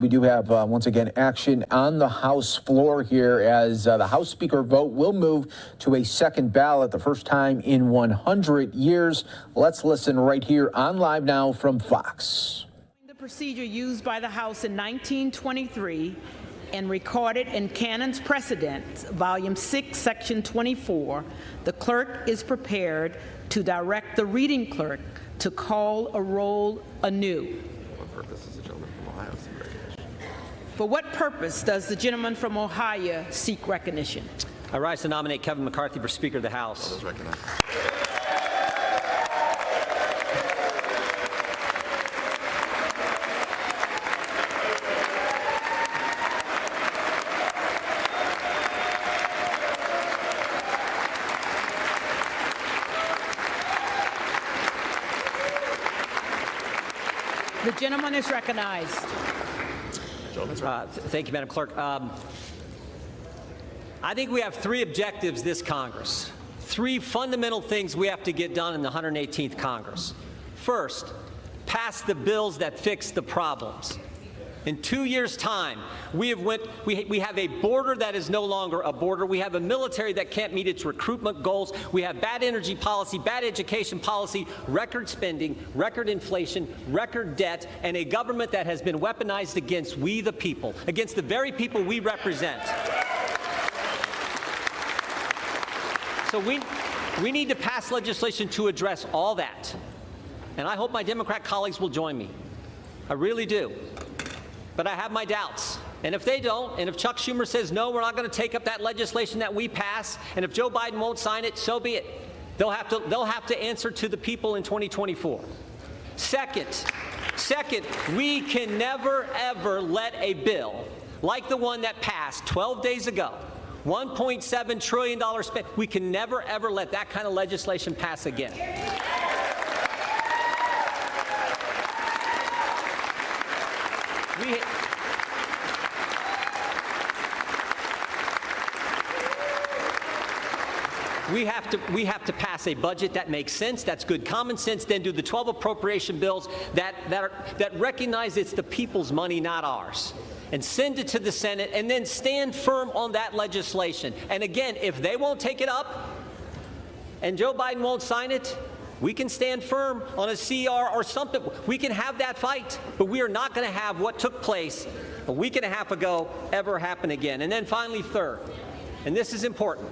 We do have, once again, action on the House floor here as the House Speaker vote will move to a second ballot, the first time in 100 years. Let's listen right here on Live Now from Fox. The procedure used by the House in 1923 and recorded in Canon's Precedents, Volume 6, Section 24, the clerk is prepared to direct the reading clerk to call a roll anew. For what purpose does the gentleman from Ohio seek recognition? I rise to nominate Kevin McCarthy for Speaker of the House. All those recognized. The gentleman is recognized. Thank you, Madam Clerk. I think we have three objectives this Congress, three fundamental things we have to get done in the 118th Congress. First, pass the bills that fix the problems. In 2 years' time, we have a border that is no longer a border. We have a military that can't meet its recruitment goals. We have bad energy policy, bad education policy, record spending, record inflation, record debt, and a government that has been weaponized against we the people, against the very people we represent. So we need to pass legislation to address all that. And I hope my Democrat colleagues will join me. I really do. But I have my doubts. And if they don't, and if Chuck Schumer says, no, we're not going to take up that legislation that we pass, and if Joe Biden won't sign it, so be it. They'll have to answer to the people in 2024. Second, we can never, ever let a bill like the one that passed 12 days ago, $1.7 trillion spent, we can never, ever let that kind of legislation pass again. We have to pass a budget that makes sense, that's good common sense, then do the 12 appropriation bills that recognize it's the people's money, not ours, and send it to the Senate, and then stand firm on that legislation. And again, if they won't take it up and Joe Biden won't sign it, we can stand firm on a CR or something. We can have that fight, but we are not going to have what took place a week and a half ago ever happen again. And then finally, third, and this is important,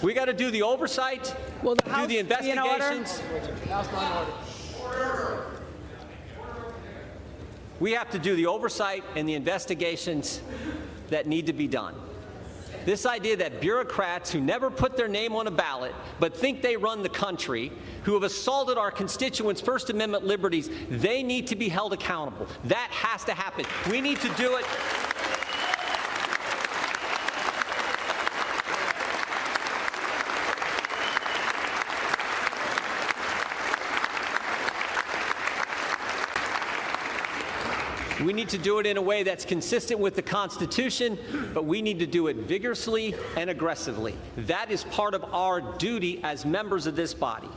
we got to do the oversight, do the investigations. We have to do the oversight and the investigations that need to be done. This idea that bureaucrats who never put their name on a ballot but think they run the country, who have assaulted our constituents' First Amendment liberties, they need to be held accountable. That has to happen. We need to do it. We need to do it in a way that's consistent with the Constitution, but we need to do it vigorously and aggressively. That is part of our duty as members of this body.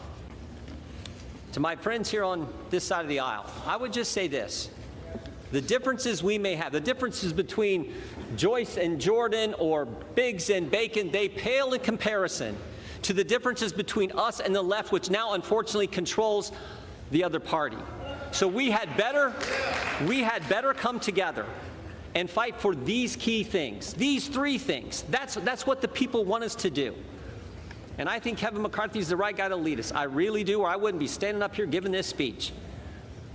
To my friends here on this side of the aisle, I would just say this. The differences we may have, the differences between Joyce and Jordan or Biggs and Bacon, they pale in comparison to the differences between us and the left, which now unfortunately controls the other party. So we had better come together and fight for these key things, these three things. That's what the people want us to do. And I think Kevin McCarthy is the right guy to lead us. I really do, or I wouldn't be standing up here giving this speech.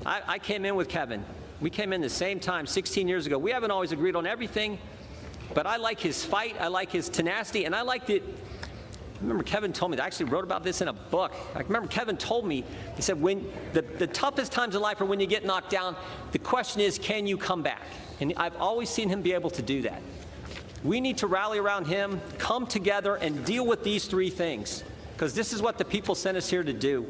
I came in with Kevin. We came in the same time 16 years ago. We haven't always agreed on everything, but I like his fight, I like his tenacity, and I like the I remember Kevin told me, I actually wrote about this in a book. I remember Kevin told me, he said, when the toughest times in life are when you get knocked down, the question is, can you come back? And I've always seen him be able to do that. We need to rally around him, come together, and deal with these three things, because this is what the people sent us here to do.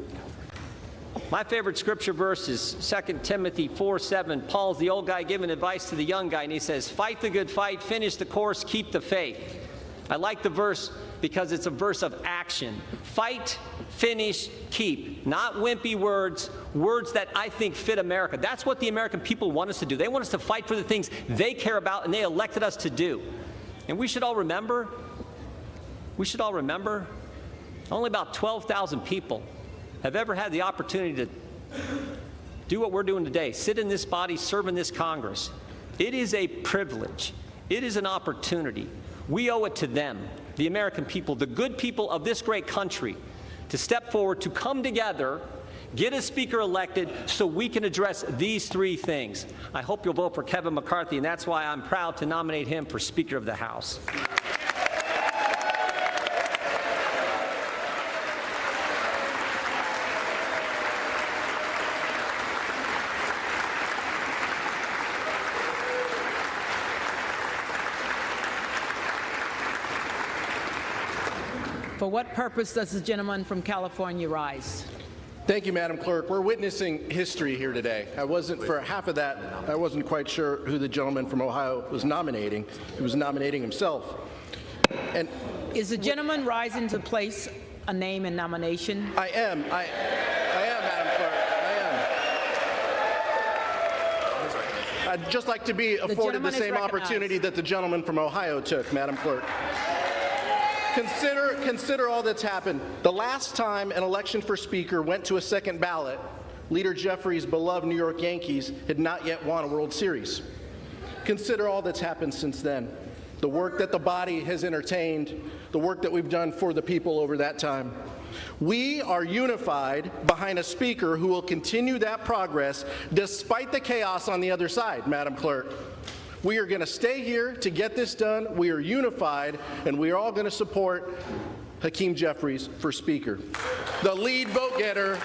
My favorite scripture verse is 2 Timothy 4:7. Paul's the old guy giving advice to the young guy, and he says, fight the good fight, finish the course, keep the faith. I like the verse because it's a verse of action. Fight, finish, keep. Not wimpy words, words that I think fit America. That's what the American people want us to do. They want us to fight for the things they care about and they elected us to do. And we should all remember, only about 12,000 people have ever had the opportunity to do what we're doing today, sit in this body, serve in this Congress. It is a privilege. It is an opportunity. We owe it to them, the American people, the good people of this great country, to step forward, to come together, get a speaker elected so we can address these three things. I hope you'll vote for Kevin McCarthy, and that's why I'm proud to nominate him for Speaker of the House. For what purpose does the gentleman from California rise? Thank you, Madam Clerk. We're witnessing history here today. For half of that, I wasn't quite sure who the gentleman from Ohio was nominating. He was nominating himself. And is the gentleman rising to place a name in nomination? I am, Madam Clerk. I am. I'd just like to be afforded the same opportunity that the gentleman from Ohio took, Madam Clerk. Consider all that's happened. The last time an election for Speaker went to a second ballot, Leader Jeffries' beloved New York Yankees had not yet won a World Series. Consider all that's happened since then. The work that the body has entertained, the work that we've done for the people over that time. We are unified behind a Speaker who will continue that progress despite the chaos on the other side, Madam Clerk. We are going to stay here to get this done. We are unified, and we are all going to support Hakeem Jeffries for Speaker. The lead vote getter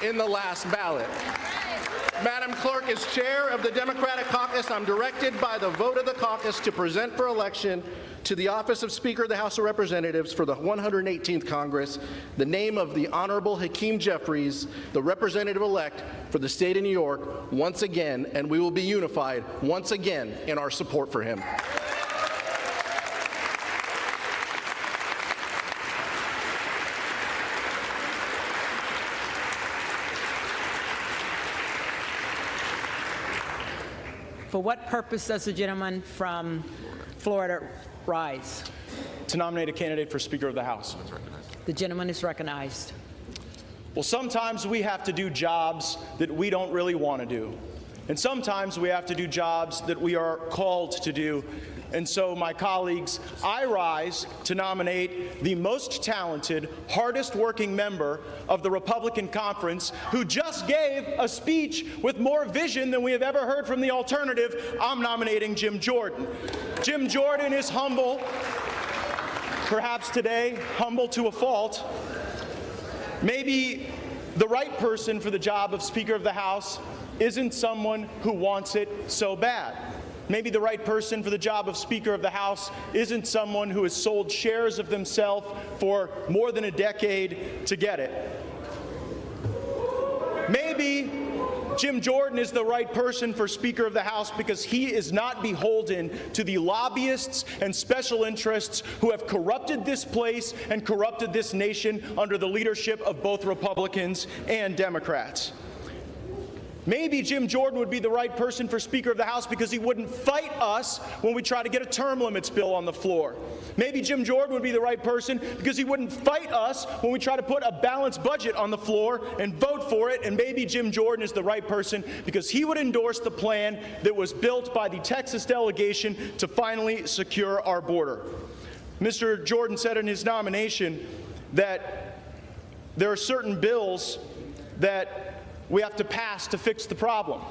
in the last ballot. Madam Clerk, as chair of the Democratic Caucus, I'm directed by the vote of the caucus to present for election to the office of Speaker of the House of Representatives for the 118th Congress the name of the Honorable Hakeem Jeffries, the representative-elect for the state of New York, once again, and we will be unified once again in our support for him. For what purpose does the gentleman from Florida rise? To nominate a candidate for Speaker of the House. The gentleman is recognized. Well, sometimes we have to do jobs that we don't really want to do. And sometimes we have to do jobs that we are called to do. And so, my colleagues, I rise to nominate the most talented, hardest working member of the Republican Conference who just gave a speech with more vision than we have ever heard from the alternative. I'm nominating Jim Jordan. Jim Jordan is humble, perhaps today, humble to a fault. Maybe the right person for the job of Speaker of the House isn't someone who wants it so bad. Maybe the right person for the job of Speaker of the House isn't someone who has sold shares of themselves for more than a decade to get it. Maybe Jim Jordan is the right person for Speaker of the House because he is not beholden to the lobbyists and special interests who have corrupted this place and corrupted this nation under the leadership of both Republicans and Democrats. Maybe Jim Jordan would be the right person for Speaker of the House because he wouldn't fight us when we try to get a term limits bill on the floor. Maybe Jim Jordan would be the right person because he wouldn't fight us when we try to put a balanced budget on the floor and vote for it. And maybe Jim Jordan is the right person because he would endorse the plan that was built by the Texas delegation to finally secure our border. Mr. Jordan said in his nomination that there are certain bills that we have to pass to fix the problem.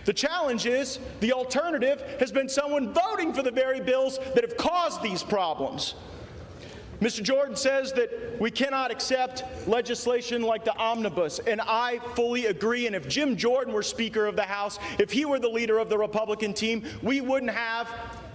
The challenge is the alternative has been someone voting for the very bills that have caused these problems. Mr. Jordan says that we cannot accept legislation like the omnibus, and I fully agree. And if Jim Jordan were Speaker of the House, if he were the leader of the Republican team, we wouldn't have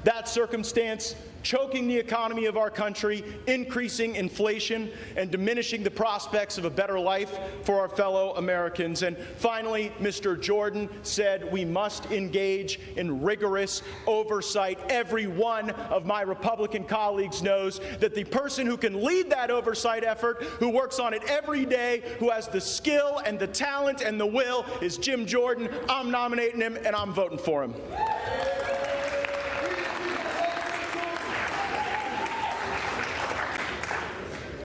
That circumstance choking the economy of our country, increasing inflation, and diminishing the prospects of a better life for our fellow Americans. And finally, Mr. Jordan said we must engage in rigorous oversight. Every one of my Republican colleagues knows that the person who can lead that oversight effort, who works on it every day, who has the skill and the talent and the will, is Jim Jordan. I'm nominating him, and I'm voting for him.